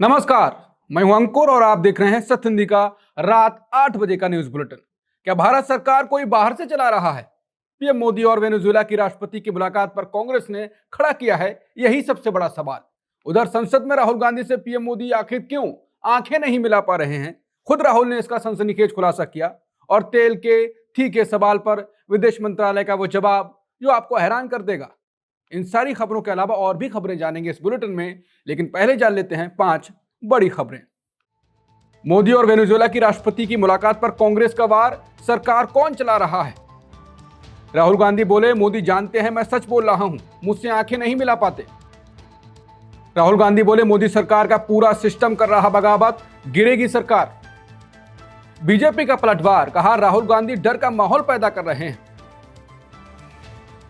नमस्कार, मैं हूं अंकुर और आप देख रहे हैं सत्य हिंदी का रात 8 बजे का न्यूज बुलेटिन। क्या भारत सरकार कोई बाहर से चला रहा है? पीएम मोदी और वेनेजुएला की राष्ट्रपति की मुलाकात पर कांग्रेस ने खड़ा किया है यही सबसे बड़ा सवाल। उधर संसद में राहुल गांधी से पीएम मोदी आखिर क्यों आंखें नहीं मिला पा रहे हैं? खुद राहुल ने इसका सनसनीखेज खुलासा किया और तेल के थी के सवाल पर विदेश मंत्रालय का वो जवाब जो आपको हैरान कर देगा। इन सारी खबरों के अलावा और भी खबरें जानेंगे इस बुलेटिन में, लेकिन पहले जान लेते हैं 5 बड़ी खबरें। मोदी और वेनेजुएला की राष्ट्रपति की मुलाकात पर कांग्रेस का वार, सरकार कौन चला रहा है? राहुल गांधी बोले, मोदी जानते हैं मैं सच बोल रहा हूं, मुझसे आंखें नहीं मिला पाते। राहुल गांधी बोले, मोदी सरकार का पूरा सिस्टम कर रहा बगावत, गिरेगी सरकार। बीजेपी का पलटवार, कहा राहुल गांधी डर का माहौल पैदा कर रहे हैं।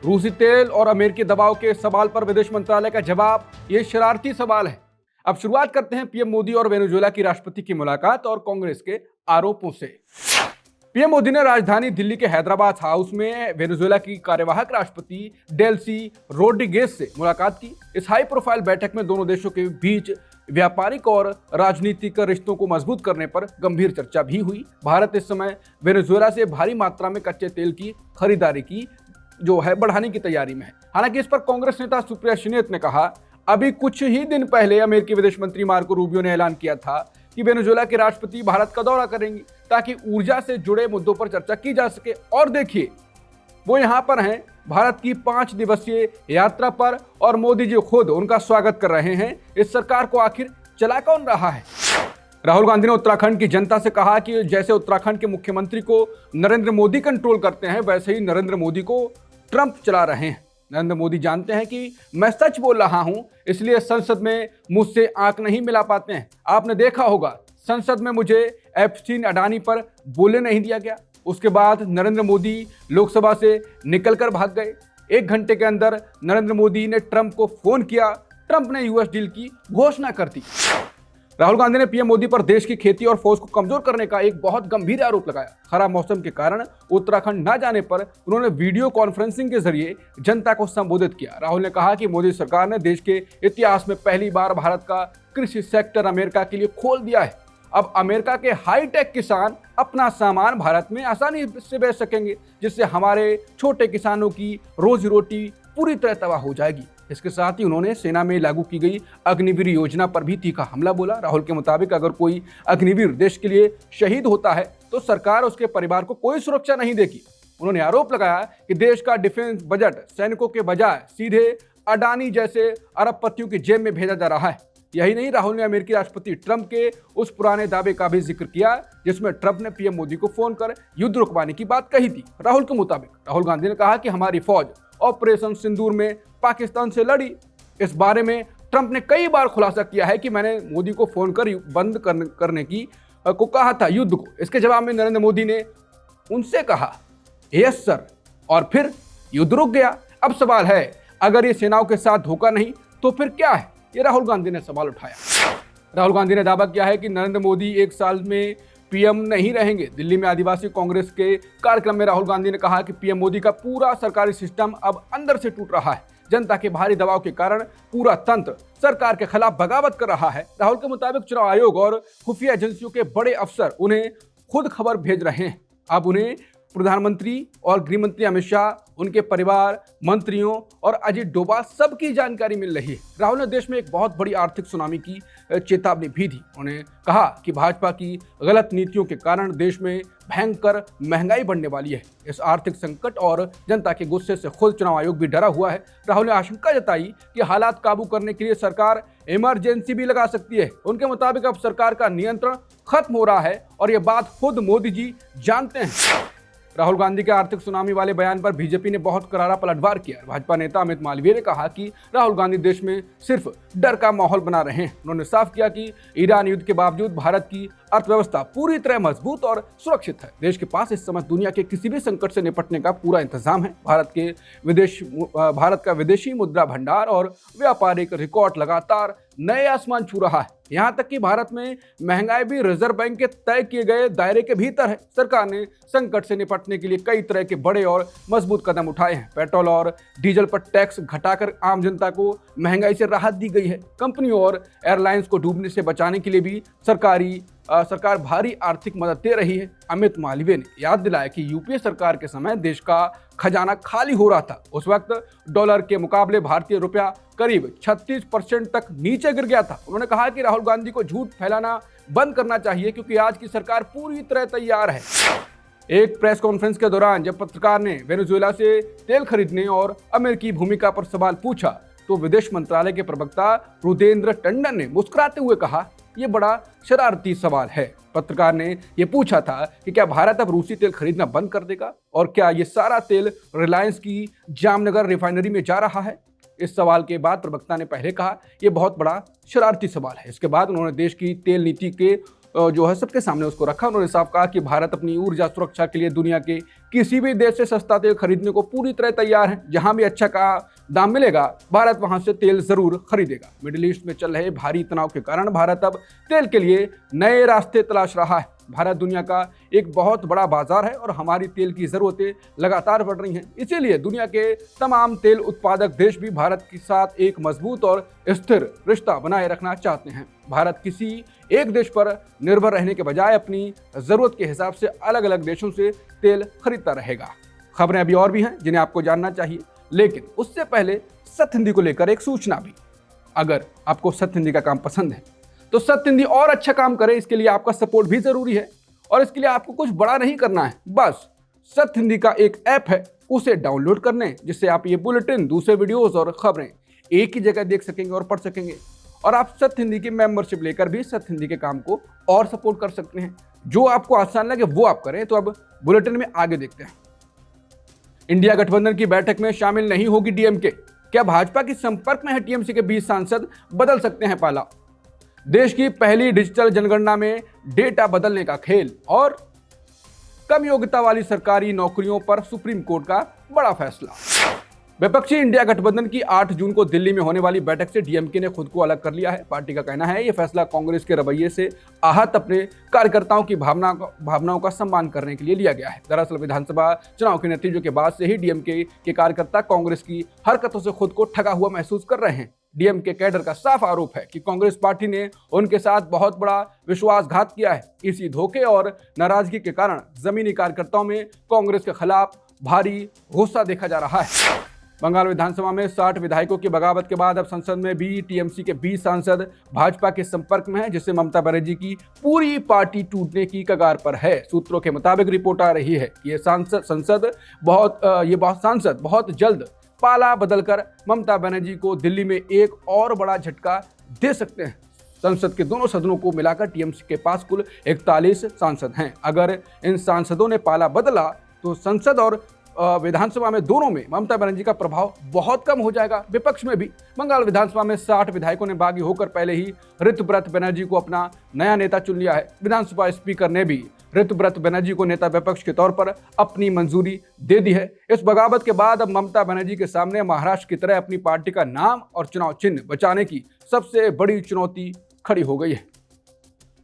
रूसी तेल और अमेरिकी दबाव के सवाल पर विदेश मंत्रालय का जवाब, यह शरारती सवाल है। अब शुरुआत करते हैं पीएम मोदी और वेनेजुएला की राष्ट्रपति की मुलाकात और कांग्रेस के आरोपों से। पीएम मोदी ने राजधानी दिल्ली के हैदराबाद हाउस में वेनेजुएला की कार्यवाहक राष्ट्रपति डेल्सी रोड्रिगेज से मुलाकात की। इस हाई प्रोफाइल बैठक में दोनों देशों के बीच व्यापारिक और राजनीतिक रिश्तों को मजबूत करने पर गंभीर चर्चा भी हुई। भारत इस समय वेनेजुएला से भारी मात्रा में कच्चे तेल की खरीदारी की बढ़ाने की तैयारी में है। हालांकि इस पर कांग्रेस नेता सुप्रिया श्रीनेत ने कहा, अभी कुछ ही दिन पहले अमेरिकी विदेश मंत्री मार्को रूबियो ने ऐलान किया था कि वेनेजुएला के राष्ट्रपति भारत का दौरा करेंगे ताकि ऊर्जा से जुड़े मुद्दों पर चर्चा की जा सके। और देखिए, वो यहाँ पर हैं भारत की 5 दिवसीय यात्रा पर और मोदी जी खुद उनका स्वागत कर रहे हैं। इस सरकार को आखिर चला कौन रहा है? राहुल गांधी ने उत्तराखंड की जनता से कहा कि जैसे उत्तराखंड के मुख्यमंत्री को नरेंद्र मोदी कंट्रोल करते हैं, वैसे ही नरेंद्र मोदी को ट्रंप चला रहे हैं। नरेंद्र मोदी जानते हैं कि मैं सच बोल रहा हूं, इसलिए संसद में मुझसे आंख नहीं मिला पाते हैं। आपने देखा होगा, संसद में मुझे एप्स्टीन अडानी पर बोलने नहीं दिया गया। उसके बाद नरेंद्र मोदी लोकसभा से निकलकर भाग गए। 1 घंटे के अंदर नरेंद्र मोदी ने ट्रंप को फोन किया, ट्रंप ने यूएस डील की घोषणा कर दी। राहुल गांधी ने पीएम मोदी पर देश की खेती और फौज को कमजोर करने का एक बहुत गंभीर आरोप लगाया। खराब मौसम के कारण उत्तराखंड न जाने पर उन्होंने वीडियो कॉन्फ्रेंसिंग के जरिए जनता को संबोधित किया। राहुल ने कहा कि मोदी सरकार ने देश के इतिहास में पहली बार भारत का कृषि सेक्टर अमेरिका के लिए खोल दिया है। अब अमेरिका के हाईटेक किसान अपना सामान भारत में आसानी से बेच सकेंगे, जिससे हमारे छोटे किसानों की रोजी रोटी पूरी तरह तबाह हो जाएगी। इसके साथ ही उन्होंने सेना में लागू की गई अग्निवीर योजना पर भी तीखा हमला बोला। राहुल के मुताबिक अगर कोई अग्निवीर देश के लिए शहीद होता है तो सरकार उसके परिवार को कोई सुरक्षा नहीं देगी। उन्होंने आरोप लगाया कि देश का डिफेंस बजट सैनिकों के बजाय सीधे अडानी जैसे अरबपतियों की जेब में भेजा जा रहा है। यही नहीं, राहुल ने अमेरिकी राष्ट्रपति ट्रंप के उस पुराने दावे का भी जिक्र किया जिसमें ट्रंप ने पीएम मोदी को फोन कर युद्ध रुकवाने की बात कही थी। राहुल के मुताबिक राहुल गांधी ने कहा कि हमारी फौज ऑपरेशन सिंदूर में पाकिस्तान से लड़ी। इस बारे में ट्रंप ने कई बार खुलासा किया है कि मैंने मोदी को फोन कर बंद करने की को कहा था युद्ध को। इसके जवाब में नरेंद्र मोदी ने उनसे कहा यस सर, और फिर युद्ध रुक गया। अब सवाल है, अगर ये सेनाओं के साथ धोखा नहीं तो फिर क्या है? ये राहुल गांधी ने सवाल उठाया। राहुल गांधी ने दावा किया है कि नरेंद्र मोदी 1 साल में पीएम नहीं रहेंगे। दिल्ली में आदिवासी कांग्रेस के कार्यक्रम में राहुल गांधी ने कहा कि पीएम मोदी का पूरा सरकारी सिस्टम अब अंदर से टूट रहा है। जनता के भारी दबाव के कारण पूरा तंत्र सरकार के खिलाफ बगावत कर रहा है। राहुल के मुताबिक चुनाव आयोग और खुफिया एजेंसियों के बड़े अफसर उन्हें खुद खबर भेज रहे हैं। अब उन्हें प्रधानमंत्री और गृह मंत्री अमित शाह, उनके परिवार, मंत्रियों और अजीत डोभाल सबकी जानकारी मिल रही है। राहुल ने देश में एक बहुत बड़ी आर्थिक सुनामी की चेतावनी भी दी। उन्होंने कहा कि भाजपा की गलत नीतियों के कारण देश में भयंकर महंगाई बढ़ने वाली है। इस आर्थिक संकट और जनता के गुस्से से खुद चुनाव आयोग भी डरा हुआ है। राहुल ने आशंका जताई कि हालात काबू करने के लिए सरकार इमरजेंसी भी लगा सकती है। उनके मुताबिक अब सरकार का नियंत्रण खत्म हो रहा है और ये बात खुद मोदी जी जानते हैं। राहुल गांधी के आर्थिक सुनामी वाले बयान पर बीजेपी ने बहुत करारा पलटवार किया। भाजपा नेता अमित मालवीय ने कहा कि राहुल गांधी देश में सिर्फ डर का माहौल बना रहे हैं। उन्होंने साफ किया कि ईरान युद्ध के बावजूद भारत की अर्थव्यवस्था पूरी तरह मजबूत और सुरक्षित है। देश के पास इस समय दुनिया के किसी भी संकट से निपटने का पूरा इंतजाम है। भारत का विदेशी मुद्रा भंडार और व्यापारिक रिकॉर्ड लगातार नए आसमान छू रहा है। यहां तक कि भारत में महंगाई भी रिजर्व बैंक के तय किए गए दायरे के भीतर है। सरकार ने संकट से निपटने के लिए कई तरह के बड़े और मजबूत कदम उठाए हैं। पेट्रोल और डीजल पर टैक्स घटाकर आम जनता को महंगाई से राहत दी गई है। कंपनियों और एयरलाइंस को डूबने से बचाने के लिए भी सरकार भारी आर्थिक मदद दे रही है। अमित मालवीय ने याद दिलाया कि यूपीए सरकार के समय देश का खजाना खाली हो रहा था। उस वक्त डॉलर के मुकाबले भारतीय रुपया करीब 36% तक नीचे गिर गया था। उन्होंने कहा कि राहुल गांधी को झूठ फैलाना बंद करना चाहिए, क्योंकि आज की सरकार पूरी तरह तैयार है। एक प्रेस कॉन्फ्रेंस के दौरान जब पत्रकार ने वेनेजुएला से तेल खरीदने और अमेरिकी भूमिका पर सवाल पूछा, तो विदेश मंत्रालय के प्रवक्ता रुदेंद्र टंडन ने मुस्कुराते हुए कहा, यह बड़ा शरारती सवाल है। पत्रकार ने यह पूछा था कि क्या भारत अब रूसी तेल खरीदना बंद कर देगा और क्या यह सारा तेल रिलायंस की जामनगर रिफाइनरी में जा रहा है। इस सवाल के बाद प्रवक्ता ने पहले कहा यह बहुत बड़ा शरारती सवाल है। इसके बाद उन्होंने देश की तेल नीति के जो है सबके सामने उसको रखा। उन्होंने साफ कहा कि भारत अपनी ऊर्जा सुरक्षा के लिए दुनिया के किसी भी देश से सस्ता तेल खरीदने को पूरी तरह तैयार है। जहां भी अच्छा का दाम मिलेगा, भारत वहां से तेल जरूर खरीदेगा। मिडिल ईस्ट में चल रहे भारी तनाव के कारण भारत अब तेल के लिए नए रास्ते तलाश रहा है। भारत दुनिया का एक बहुत बड़ा बाजार है और हमारी तेल की जरूरतें लगातार बढ़ रही हैं। इसीलिए दुनिया के तमाम तेल उत्पादक देश भी भारत के साथ एक मजबूत और स्थिर रिश्ता बनाए रखना चाहते हैं। भारत किसी एक देश पर निर्भर रहने के बजाय अपनी जरूरत के हिसाब से अलग अलग देशों से तेल खरीदता रहेगा। खबरें अभी और भी हैं जिन्हें आपको जानना चाहिए, लेकिन उससे पहले सत्य हिंदी को लेकर एक सूचना भी। अगर आपको सत्य हिंदी का काम पसंद है तो सत्य हिंदी और अच्छा काम करे, इसके लिए आपका सपोर्ट भी जरूरी है। और इसके लिए आपको कुछ बड़ा नहीं करना है, बस सत्य हिंदी का एक ऐप है, उसे डाउनलोड करने, जिससे आप ये बुलेटिन, दूसरे वीडियोस और खबरें एक ही जगह देख सकेंगे और पढ़ सकेंगे। और आप सत्य हिंदी की मेंबरशिप लेकर भी सत्य हिंदी के काम को और सपोर्ट कर सकते हैं। जो आपको आसान लगे वो आप करें। तो अब बुलेटिन में आगे देखते हैं। इंडिया गठबंधन की बैठक में शामिल नहीं होगी डीएमके। क्या भाजपा के संपर्क में है टीएमसी के 20 सांसद? बदल सकते हैं पाला। देश की पहली डिजिटल जनगणना में डेटा बदलने का खेल। और कम योग्यता वाली सरकारी नौकरियों पर सुप्रीम कोर्ट का बड़ा फैसला। विपक्षी इंडिया गठबंधन की 8 जून को दिल्ली में होने वाली बैठक से डीएमके ने खुद को अलग कर लिया है। पार्टी का कहना है यह फैसला कांग्रेस के रवैये से आहत अपने कार्यकर्ताओं की भावनाओं का सम्मान करने के लिए लिया गया है। दरअसल विधानसभा चुनाव के नतीजों के बाद से ही डीएमके के कार्यकर्ता कांग्रेस की हरकतों से खुद को ठगा हुआ महसूस कर रहे हैं। डीएमके कैडर का साफ आरोप है कि कांग्रेस पार्टी ने उनके साथ बहुत बड़ा विश्वासघात किया है। इसी धोखे और नाराजगी के कारण जमीनी कार्यकर्ताओं में कांग्रेस के खिलाफ भारी गुस्सा देखा जा रहा है। बंगाल विधानसभा में 60 विधायकों की बगावत के बाद अब संसद में भी टीएमसी के 20 सांसद भाजपा के संपर्क में हैं, जिससे ममता बनर्जी की पूरी पार्टी टूटने की कगार पर है। सूत्रों के मुताबिक रिपोर्ट आ रही है कि ये सांसद बहुत जल्द पाला बदलकर ममता बनर्जी को दिल्ली में एक और बड़ा झटका दे सकते हैं। संसद के दोनों सदनों को मिलाकर टीएमसी के पास कुल 41 सांसद हैं। अगर इन सांसदों ने पाला बदला तो संसद और विधानसभा में दोनों में ममता बनर्जी का प्रभाव बहुत कम हो जाएगा। विपक्ष में भी बंगाल विधानसभा में 60 विधायकों ने बागी होकर पहले ही ऋतुव्रत बनर्जी को अपना नया नेता चुन लिया है। विधानसभा स्पीकर ने भी ऋतुव्रत बनर्जी को नेता विपक्ष के तौर पर अपनी मंजूरी दे दी है। इस बगावत के बाद अब ममता बनर्जी के सामने महाराष्ट्र की तरह अपनी पार्टी का नाम और चुनाव चिन्ह बचाने की सबसे बड़ी चुनौती खड़ी हो गई है।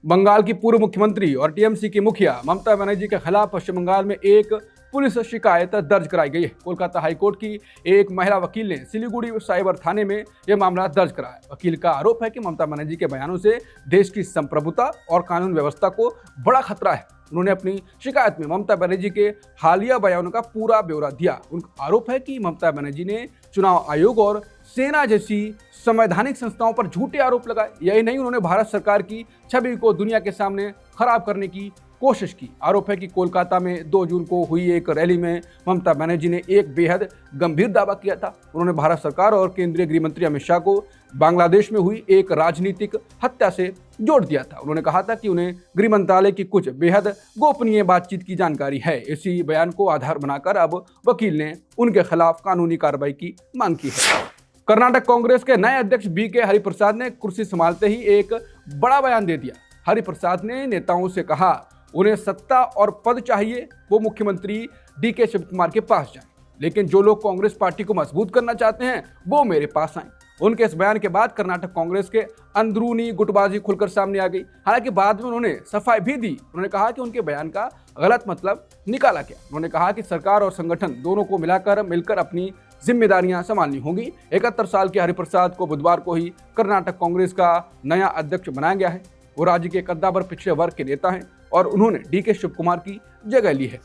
बंगाल की पूर्व मुख्यमंत्री और टीएमसी की मुखिया ममता बनर्जी के खिलाफ पश्चिम बंगाल में एक पुलिस शिकायत दर्ज कराई गई है। कोलकाता हाईकोर्ट की एक महिला वकील ने सिलीगुड़ी साइबर थाने में यह मामला दर्ज कराया। वकील का आरोप है कि ममता बनर्जी के बयानों से देश की संप्रभुता और कानून व्यवस्था को बड़ा खतरा है। उन्होंने अपनी शिकायत में ममता बनर्जी के हालिया बयानों का पूरा ब्यौरा दिया। उनका आरोप है कि ममता बनर्जी ने चुनाव आयोग और सेना जैसी संवैधानिक संस्थाओं पर झूठे आरोप लगाए। यही नहीं, उन्होंने भारत सरकार की छवि को दुनिया के सामने खराब करने की कोशिश की। आरोप है कि कोलकाता में 2 जून को हुई एक रैली में ममता बनर्जी ने एक बेहद गंभीर दावा किया था। उन्होंने भारत सरकार और केंद्रीय गृह मंत्री अमित शाह को बांग्लादेश में हुई एक राजनीतिक हत्या से जोड़ दिया था। उन्होंने कहा था कि उन्हें गृह मंत्रालय की कुछ बेहद गोपनीय बातचीत की जानकारी है। इसी बयान को आधार बनाकर अब वकील ने उनके खिलाफ कानूनी कार्रवाई की मांग की है। कर्नाटक कांग्रेस के नए अध्यक्ष बीके हरिप्रसाद ने कुर्सी संभालते ही एक बड़ा बयान दे दिया। हरिप्रसाद ने नेताओं से कहा उन्हें सत्ता और पद चाहिए, वो मुख्यमंत्री डीके शिव कुमार के पास जाएं, लेकिन जो लोग कांग्रेस पार्टी को मजबूत करना चाहते हैं वो मेरे पास आएं। उनके इस बयान के बाद कर्नाटक कांग्रेस के अंदरूनी गुटबाजी खुलकर सामने आ गई। हालांकि बाद में उन्होंने सफाई भी दी। उन्होंने कहा कि उनके बयान का गलत मतलब निकाला गया। उन्होंने कहा कि सरकार और संगठन दोनों को मिलकर अपनी जिम्मेदारियां संभालनी होंगी। 71 साल के हरिप्रसाद को बुधवार को ही कर्नाटक कांग्रेस का नया अध्यक्ष बनाया गया है। वो राज्य के कद्दावर पिछड़े वर्ग के नेता हैं और उन्होंने डीके शिवकुमार की जगह ली है।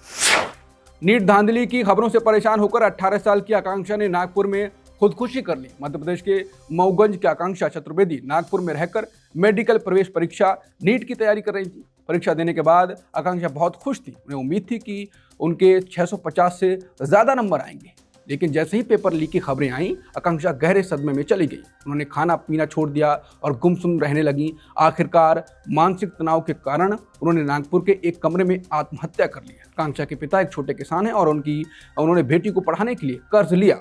नीट धांधली की खबरों से परेशान होकर 18 साल की आकांक्षा ने नागपुर में खुदकुशी कर ली। मध्य प्रदेश के मऊगंज की आकांक्षा चतुर्वेदी नागपुर में रहकर मेडिकल प्रवेश परीक्षा नीट की तैयारी कर रही थी। परीक्षा देने के बाद आकांक्षा बहुत खुश थी। उन्हें उम्मीद थी कि उनके 650 से ज्यादा नंबर आएंगे, लेकिन जैसे ही पेपर लीक की खबरें आईं, आकांक्षा गहरे सदमे में चली गई। उन्होंने खाना पीना छोड़ दिया और गुमसुम रहने लगी। आखिरकार मानसिक तनाव के कारण उन्होंने नागपुर के एक कमरे में आत्महत्या कर ली। आकांक्षा के पिता एक छोटे किसान हैं और उन्होंने बेटी को पढ़ाने के लिए कर्ज लिया।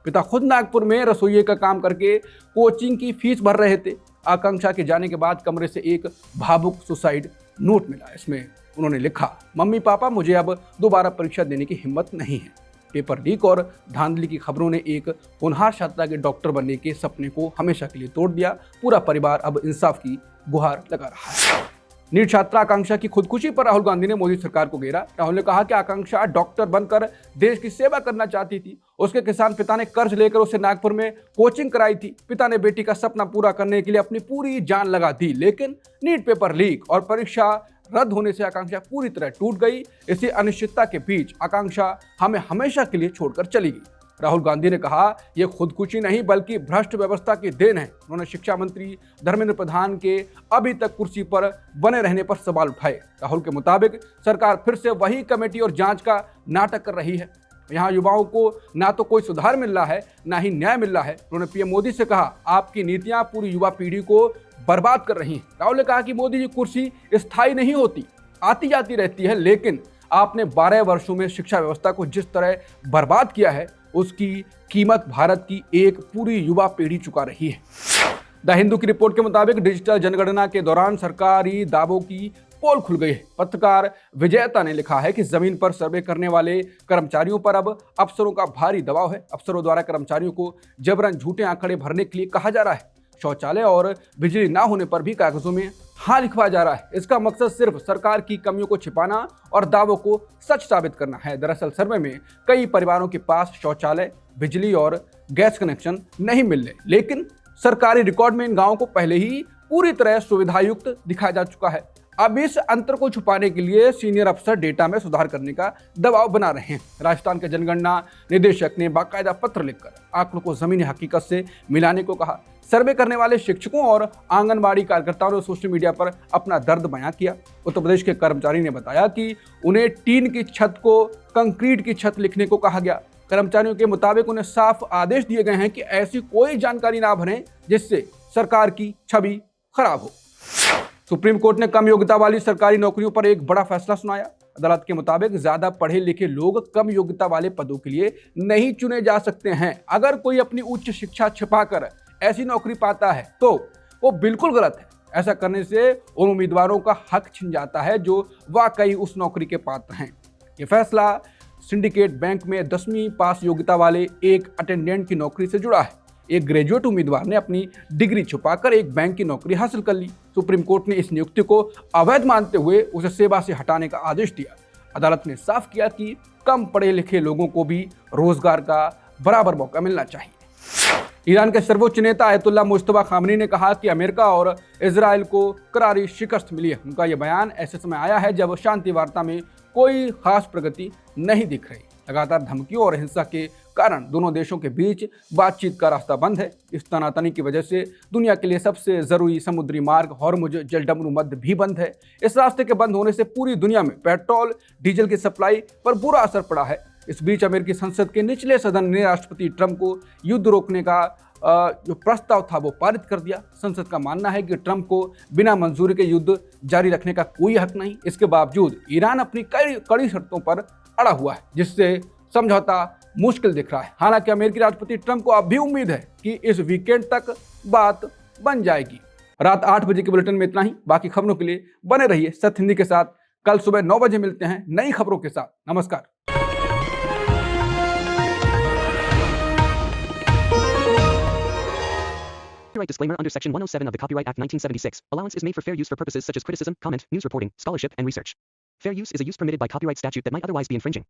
पिता खुद नागपुर में रसोइये का काम करके कोचिंग की फीस भर रहे थे। आकांक्षा के जाने के बाद कमरे से एक भावुक सुसाइड नोट मिला। इसमें उन्होंने लिखा, मम्मी पापा, मुझे अब दोबारा परीक्षा देने की हिम्मत नहीं है। पेपर लीक और धांधली की खबरों ने एक होनहार छात्रा के डॉक्टर बनने के सपने को हमेशा के लिए तोड़ दिया। पूरा परिवार अब इंसाफ की गुहार लगा रहा है। नीट छात्रा आकांक्षा की खुदकुशी पर राहुल गांधी ने मोदी सरकार को घेरा। राहुल ने कहा कि आकांक्षा डॉक्टर बनकर देश की सेवा करना चाहती थी। उसके किसान पिता ने कर्ज लेकर उसे नागपुर में कोचिंग कराई थी। पिता ने बेटी का सपना पूरा करने के लिए अपनी पूरी जान लगा दी, लेकिन नीट पेपर लीक और परीक्षा रद्द होने से आकांक्षा पूरी तरह टूट गई। इसी अनिश्चितता के बीच आकांक्षा हमें हमेशा के लिए छोड़कर चली गई। राहुल गांधी ने कहा, यह खुदकुशी नहीं बल्कि भ्रष्ट व्यवस्था की देन है। उन्होंने शिक्षा मंत्री धर्मेंद्र प्रधान के अभी तक कुर्सी पर बने रहने पर सवाल उठाए। राहुल के मुताबिक सरकार फिर से वही कमेटी और जांच का नाटक कर रही है। यहाँ युवाओं को ना तो कोई सुधार मिल रहा है, ना ही न्याय मिल रहा है। उन्होंने पीएम मोदी से कहा, आपकी नीतियां पूरी युवा पीढ़ी को बर्बाद कर रही हैं। राहुल ने कहा कि मोदी जी कुर्सी स्थायी नहीं होती, आती जाती रहती है, लेकिन आपने 12 वर्षों में शिक्षा व्यवस्था को जिस तरह बर्बाद किया है, उसकी कीमत भारत की एक पूरी युवा पीढ़ी चुका रही है। द हिंदू की रिपोर्ट के मुताबिक डिजिटल जनगणना के दौरान सरकारी दावों की पोल खुल गई है। पत्रकार विजयता ने लिखा है कि जमीन पर सर्वे करने वाले कर्मचारियों पर अब अफसरों का भारी दबाव है। अफसरों द्वारा कर्मचारियों को जबरन झूठे आंकड़े भरने के लिए कहा जा रहा है। शौचालय और बिजली ना होने पर भी कागजों में हाँ लिखवाया जा रहा है। इसका मकसद सिर्फ सरकार की कमियों को छिपाना और दावों को सच साबित करना है। दरअसल सर्वे में कई परिवारों के पास शौचालय, बिजली और गैस कनेक्शन नहीं मिल रहे, लेकिन सरकारी रिकॉर्ड में इन गांवों को पहले ही पूरी तरह सुविधायुक्त दिखाया जा चुका है। अब इस अंतर को छुपाने के लिए सीनियर अफसर डेटा में सुधार करने का दबाव बना रहे हैं। राजस्थान के जनगणना निदेशक ने बाकायदा पत्र लिखकर आंकड़ों को जमीनी हकीकत से मिलाने को कहा। सर्वे करने वाले शिक्षकों और आंगनबाड़ी कार्यकर्ताओं ने सोशल मीडिया पर अपना दर्द बयां किया। उत्तर प्रदेश के कर्मचारी ने बताया कि उन्हें टीन की छत को कंक्रीट की छत लिखने को कहा गया। कर्मचारियों के मुताबिक उन्हें साफ आदेश दिए गए हैं कि ऐसी कोई जानकारी ना भरें जिससे सरकार की छवि खराब हो। सुप्रीम कोर्ट ने कम योग्यता वाली सरकारी नौकरियों पर एक बड़ा फैसला सुनाया। अदालत के मुताबिक ज्यादा पढ़े लिखे लोग कम योग्यता वाले पदों के लिए नहीं चुने जा सकते हैं। अगर कोई अपनी उच्च शिक्षा छिपाकर ऐसी नौकरी पाता है तो वो बिल्कुल गलत है। ऐसा करने से उन उम्मीदवारों का हक छिन जाता है जो वाकई उस नौकरी के पात्र हैं। ये फैसला सिंडिकेट बैंक में 10वीं पास योग्यता वाले एक अटेंडेंट की नौकरी से जुड़ा है। एक ग्रेजुएट उम्मीदवार ने अपनी डिग्री छुपाकर एक बैंक की नौकरी हासिल कर ली। सुप्रीम कोर्ट ने इस नियुक्ति को अवैध मानते हुए उसे सेवा से हटाने का आदेश दिया। अदालत ने साफ किया कि कम पढ़े लिखे लोगों को भी रोजगार का बराबर मौका मिलना चाहिए। ईरान के सर्वोच्च नेता आयतुल्लाह मुज्तबा खामनी ने कहा कि अमेरिका और इजराइल को करारी शिकस्त मिली है। उनका यह बयान ऐसे समय आया है जब शांति वार्ता में कोई खास प्रगति नहीं दिख रही। लगातार धमकियों और हिंसा के कारण दोनों देशों के बीच बातचीत का रास्ता बंद है। इस तनातनी की वजह से दुनिया के लिए सबसे जरूरी समुद्री मार्ग हॉर्मुज जलडमरू मध्य भी बंद है। इस रास्ते के बंद होने से पूरी दुनिया में पेट्रोल डीजल की सप्लाई पर बुरा असर पड़ा है। इस बीच अमेरिकी संसद के निचले सदन ने राष्ट्रपति ट्रंप को युद्ध रोकने का जो प्रस्ताव था वो पारित कर दिया। संसद का मानना है कि ट्रंप को बिना मंजूरी के युद्ध जारी रखने का कोई हक नहीं। इसके बावजूद ईरान अपनी कड़ी शर्तों पर अड़ा हुआ है, जिससे समझौता मुश्किल दिख रहा है। हालांकि अमेरिकी राष्ट्रपति ट्रंप को अब भी उम्मीद है कि इस वीकेंड तक बात बन जाएगी। रात 8 बजे के बुलेटिन में इतना ही। बाकी खबरों के लिए बने रहिए सत्य हिंदी के साथ। कल सुबह 9 बजे मिलते हैं नई खबरों के साथ। नमस्कार। Copyright disclaimer under Section 107 of the Copyright Act 1976. Allowance is made for fair use for purposes such as criticism, comment, news reporting, scholarship, and research. Fair use is a use permitted by copyright statute that might otherwise be infringing.